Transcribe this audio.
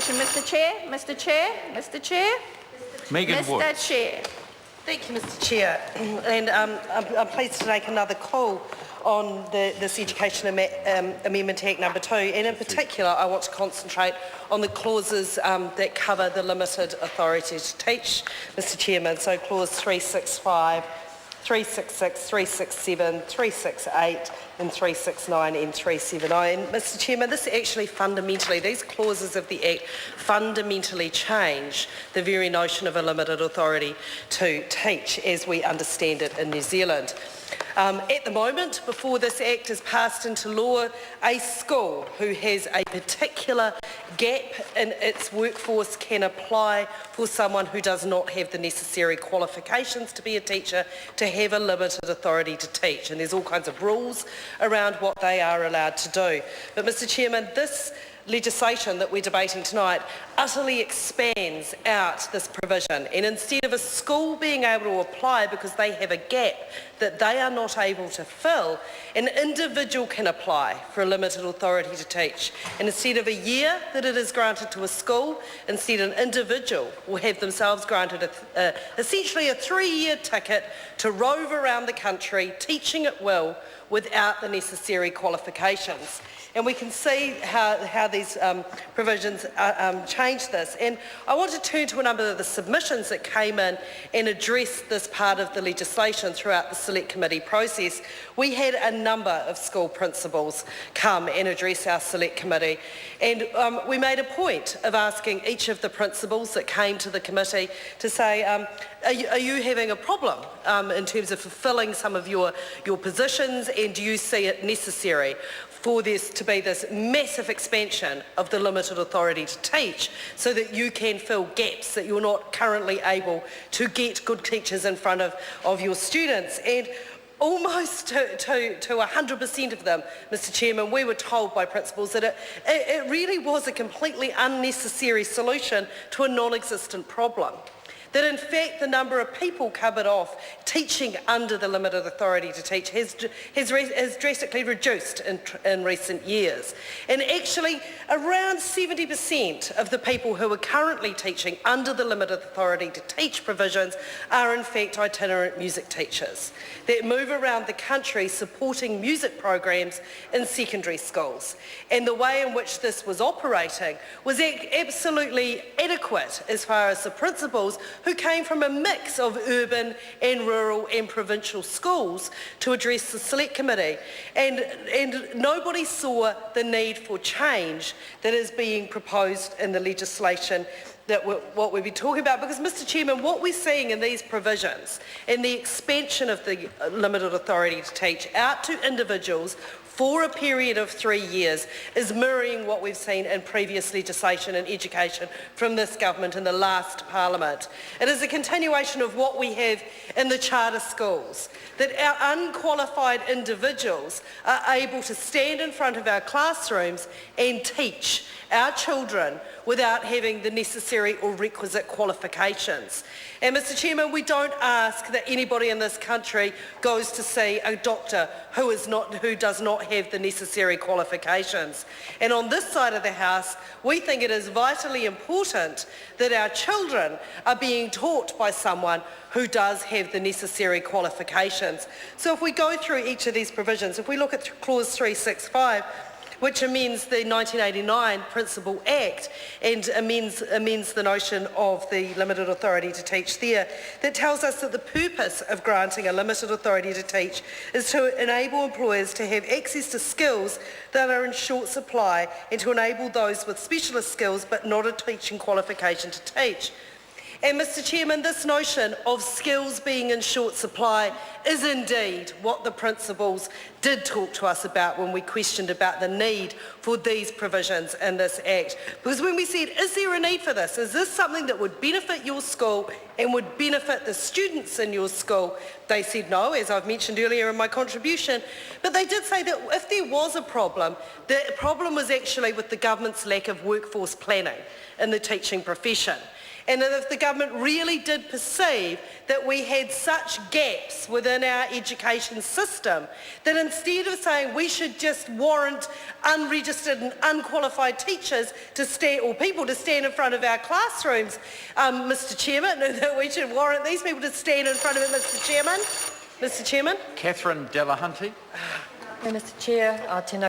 question, Mr. Chair. Mr. Chair. Mr. Chair. Megan Wood. Mr. Chair. Thank you, Mr. Chair. And I'm pleased to make another call on this Education Amendment Act number 2, and in particular I want to concentrate on the clauses that cover the limited authority to teach, Mr. Chairman. So clause 365, 366, 367, 368 and 369 and 379. And Mr. Chairman, this actually fundamentally, these clauses of the Act fundamentally change the very notion of a limited authority to teach as we understand it in New Zealand. At the moment, before this Act is passed into law, a school who has a particular gap in its workforce can apply for someone who does not have the necessary qualifications to be a teacher to have a limited authority to teach. And there's all kinds of rules around what they are allowed to do. But Mr. Chairman, this legislation that we're debating tonight utterly expands out this provision, and instead of a school being able to apply because they have a gap that they are not able to fill, an individual can apply for a limited authority to teach. And instead of a year that it is granted to a school, instead an individual will have themselves granted essentially a 3-year ticket to rove around the country teaching at will without the necessary qualifications. And we can see how these provisions change this. And I want to turn to a number of the submissions that came in and address this part of the legislation throughout the Select Committee process. We had a number of school principals come and address our Select Committee, and we made a point of asking each of the principals that came to the committee to say, are you having a problem in terms of fulfilling some of your positions, and do you see it necessary for this to be this massive expansion of the limited authority to teach so that you can fill gaps that you're not currently able to get good teachers in front of your students? And almost to 100% of them, Mr. Chairman, we were told by principals that it really was a completely unnecessary solution to a non-existent problem. That in fact the number of people covered off teaching under the limited authority to teach has drastically reduced in recent years. And actually around 70% of the people who are currently teaching under the limited authority to teach provisions are in fact itinerant music teachers that move around the country supporting music programs in secondary schools. And the way in which this was operating was absolutely adequate as far as the principals who came from a mix of urban and rural and provincial schools to address the Select Committee. And nobody saw the need for change that is being proposed in the legislation that what we've been talking about, because Mr. Chairman, what we're seeing in these provisions and the expansion of the limited authority to teach out to individuals for a period of 3 years is mirroring what we've seen in previous legislation and education from this government in the last parliament. It is a continuation of what we have in the charter schools, that our unqualified individuals are able to stand in front of our classrooms and teach our children without having the necessary or requisite qualifications. And Mr. Chairman, we don't ask that anybody in this country goes to see a doctor who does not have the necessary qualifications. And on this side of the House, we think it is vitally important that our children are being taught by someone who does have the necessary qualifications. So if we go through each of these provisions, if we look at clause 365, which amends the 1989 Principal Act and amends the notion of the limited authority to teach there, that tells us that the purpose of granting a limited authority to teach is to enable employers to have access to skills that are in short supply and to enable those with specialist skills but not a teaching qualification to teach. And Mr. Chairman, this notion of skills being in short supply is indeed what the principals did talk to us about when we questioned about the need for these provisions in this Act. Because when we said, is there a need for this? Is this something that would benefit your school and would benefit the students in your school? They said no, as I've mentioned earlier in my contribution. But they did say that if there was a problem, the problem was actually with the government's lack of workforce planning in the teaching profession. And that if the government really did perceive that we had such gaps within our education system, that in instead of saying we should just warrant unregistered and unqualified teachers to stand, or people to stand in front of our classrooms, Mr Chairman, that we should warrant these people to stand in front of it, Mr Chairman. Mr Chairman. Catherine Delahunty. Mr Chair, tēnā